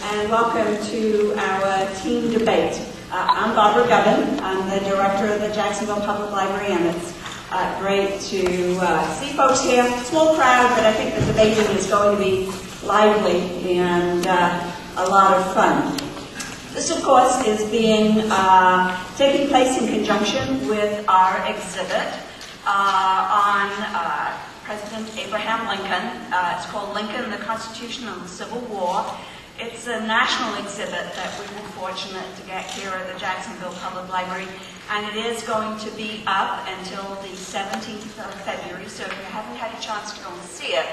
and welcome to our teen debate. I'm Barbara Gubbin. I'm the director of the Jacksonville Public Library, and it's great to see folks here. Small crowd, but I think the debating is going to be lively and a lot of fun. This, of course, is taking place in conjunction with our exhibit on President Abraham Lincoln. It's called Lincoln, the Constitution and the Civil War. It's a national exhibit that we were fortunate to get here at the Jacksonville Public Library, and it is going to be up until the 17th of February, so if you haven't had a chance to go and see it,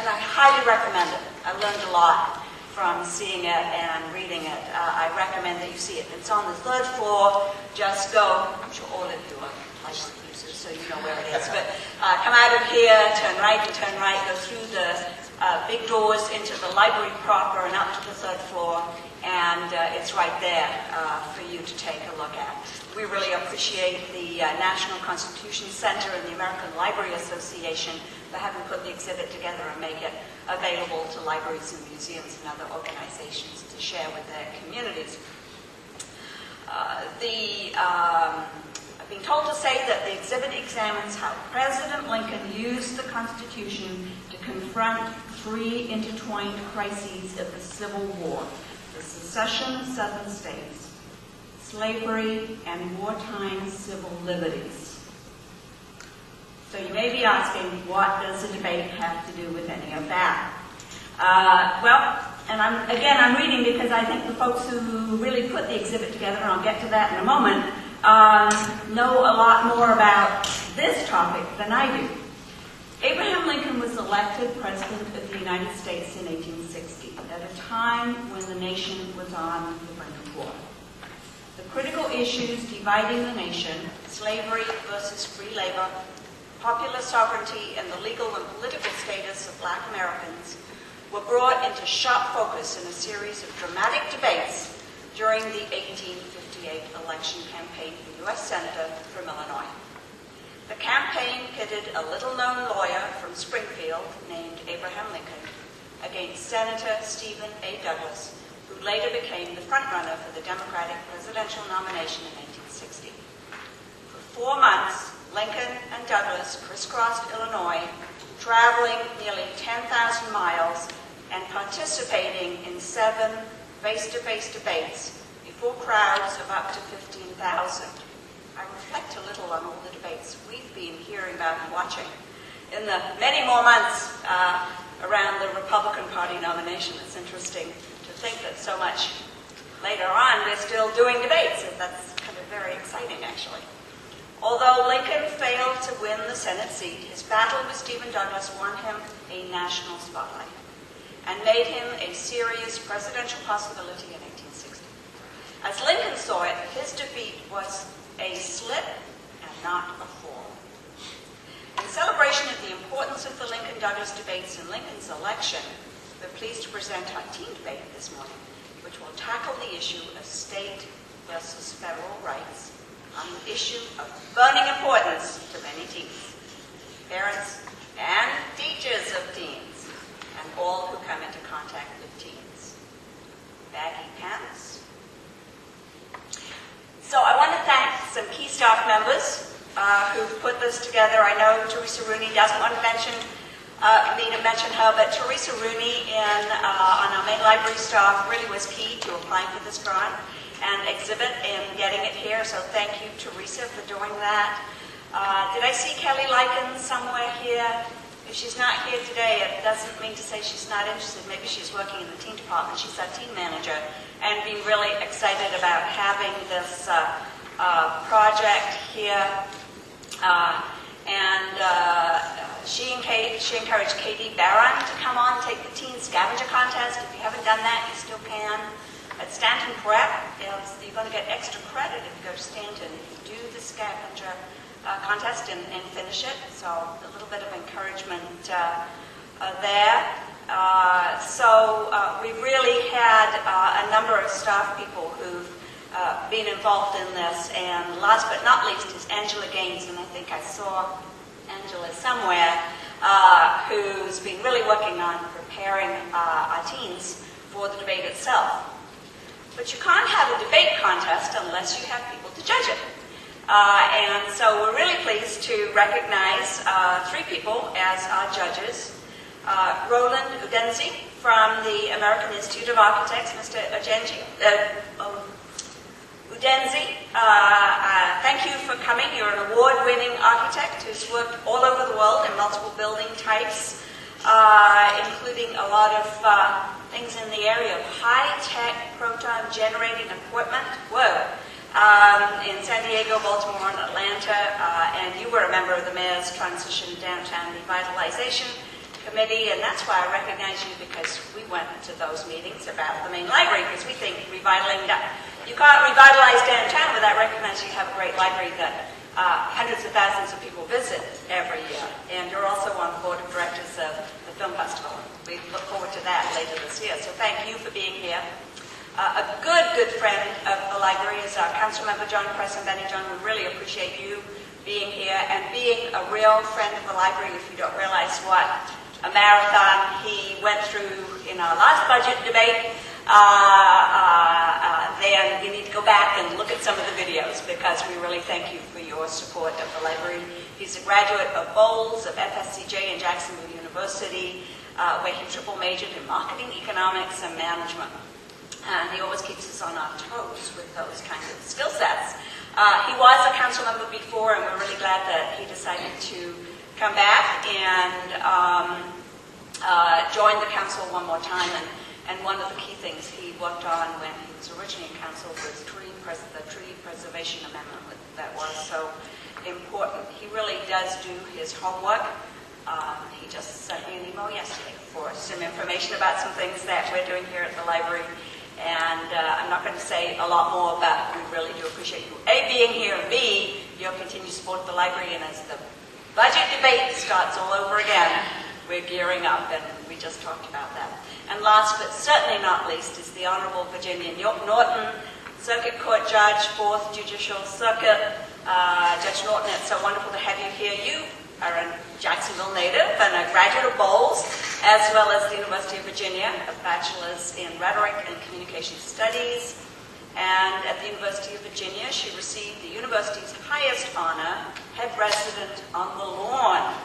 and I highly recommend it. I learned a lot from seeing it and reading it. I recommend that you see it. It's on the 3rd floor. Just go, I'm sure all of you are library users, so you know where it is, but come out of here, turn right, go through the big doors into the library proper and up to the 3rd floor, and it's right there for you to take a look at. We really appreciate the National Constitution Center and the American Library Association for having put the exhibit together and make it available to libraries and museums and other organizations to share with their communities. I've been told to say that the exhibit examines how President Lincoln used the Constitution to confront three intertwined crises of the Civil War: the secession of Southern states, slavery, and wartime civil liberties. So you may be asking, what does the debate have to do with any of that? And I'm reading because I think the folks who really put the exhibit together, and I'll get to that in a moment, know a lot more about this topic than I do. Abraham Lincoln was elected President of the United States in 1860, at a time when the nation was on the brink of war. The critical issues dividing the nation, slavery versus free labor, popular sovereignty, and the legal and political status of Black Americans, were brought into sharp focus in a series of dramatic debates during the 1858 election campaign for U.S. Senator from Illinois. The campaign pitted a little-known lawyer from Springfield named Abraham Lincoln against Senator Stephen A. Douglas, who later became the frontrunner for the Democratic presidential nomination in 1860. For 4 months, Lincoln and Douglas crisscrossed Illinois, traveling nearly 10,000 miles and participating in 7 face-to-face debates before crowds of up to 15,000. I reflect a little on all the debates we've been hearing about and watching in the many more months around the Republican Party nomination. It's interesting to think that so much later on we're still doing debates, and that's kind of very exciting, actually. Although Lincoln failed to win the Senate seat, his battle with Stephen Douglas won him a national spotlight and made him a serious presidential possibility in 1860. As Lincoln saw it, his defeat was a slip and not a fall. In celebration of the importance of the Lincoln-Douglas debates in Lincoln's election, we're pleased to present our teen debate this morning, which will tackle the issue of state versus federal rights on the issue of burning importance to many teens, parents, and teachers of teens, and all who come into contact with teens. Baggy pants. So I want to thank some key staff members who've put this together. I know Teresa Rooney doesn't want to mention her, but Teresa Rooney on our main library staff really was key to applying for this grant and exhibit and getting it here, so thank you, Teresa, for doing that. Did I see Kelly Likens somewhere here? If she's not here today, it doesn't mean to say she's not interested. Maybe she's working in the teen department. She's our teen manager, and being really excited about having this project here. She encouraged Katie Barron to come on, take the teen scavenger contest. If you haven't done that, you still can. At Stanton Prep, you're going to get extra credit if you go to Stanton. If you do the scavenger contest and finish it, so a little bit of encouragement there. We've really had a number of staff people who've been involved in this, and last but not least is Angela Gaines, and I think I saw Angela somewhere, who's been really working on preparing our teens for the debate itself. But you can't have a debate contest unless you have people to judge it. And so we're really pleased to recognize three people as our judges. Roland Udenzi from the American Institute of Architects, Mr. Udenzi, thank you for coming. You're an award-winning architect who's worked all over the world in multiple building types, including a lot of things in the area of high-tech proton generating equipment. In San Diego, Baltimore, and Atlanta, and you were a member of the Mayor's Transition Downtown Revitalization Committee, and that's why I recognize you, because we went to those meetings about the main library, because we think you can't revitalize downtown without recognizing you have a great library that hundreds of thousands of people visit every year. And you're also on the board of directors of the Film Festival. We look forward to that later this year, so thank you for being here. A good friend of the library is our Councilmember John Crescent-Benny. John, we really appreciate you being here and being a real friend of the library. If you don't realize what a marathon he went through in our last budget debate, then you need to go back and look at some of the videos, because we really thank you for your support of the library. He's a graduate of Bowles, of FSCJ and Jacksonville University, where he triple majored in marketing, economics, and management. And he always keeps us on our toes with those kinds of skill sets. He was a council member before, and we're really glad that he decided to come back and join the council one more time. And one of the key things he worked on when he was originally in council was the tree preservation amendment that was so important. He really does do his homework. He just sent me an email yesterday for some information about some things that we're doing here at the library. And I'm not going to say a lot more, but we really do appreciate you, A, being here, and B, your continued support of the library. And as the budget debate starts all over again, we're gearing up, and we just talked about that. And last but certainly not least is the Honorable Virginia Norton, Circuit Court Judge, 4th Judicial Circuit. Judge Norton, it's so wonderful to have you here. You are a Jacksonville native and a graduate of Bowles, as well as the University of Virginia, a bachelor's in rhetoric and communication studies. And at the University of Virginia, she received the university's highest honor, head resident on the lawn. I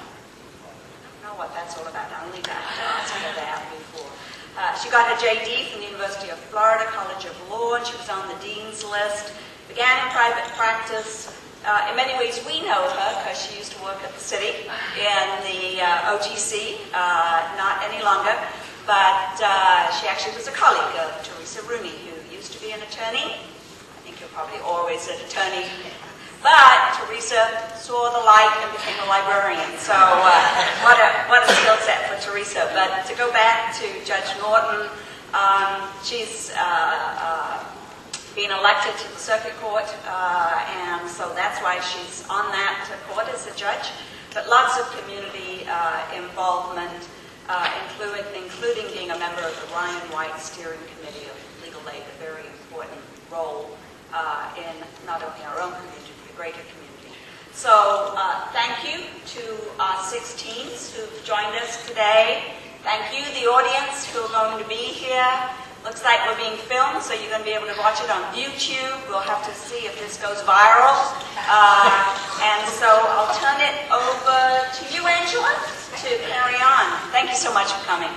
don't know what that's all about. I only got to ask her that before. She got her JD from the University of Florida College of Law, and she was on the dean's list. Began in private practice. In many ways, we know her because she used to work at the city in the OTC, not any longer, but she actually was a colleague of Teresa Rooney, who used to be an attorney. I think you're probably always an attorney. But Teresa saw the light and became a librarian. So what a skill set for Teresa. But to go back to Judge Norton, she's been elected to the Circuit Court, and so that's why she's on that court as a judge. But lots of community involvement, including being a member of the Ryan White Steering Committee of Legal Aid, a very important role in not only our own community, but the greater community. So thank you to our 6 teams who've joined us today. Thank you, the audience, who are going to be here. Looks like we're being filmed, so you're going to be able to watch it on YouTube. We'll have to see if this goes viral. And so I'll turn it over to you, Angela, to carry on. Thank you so much for coming.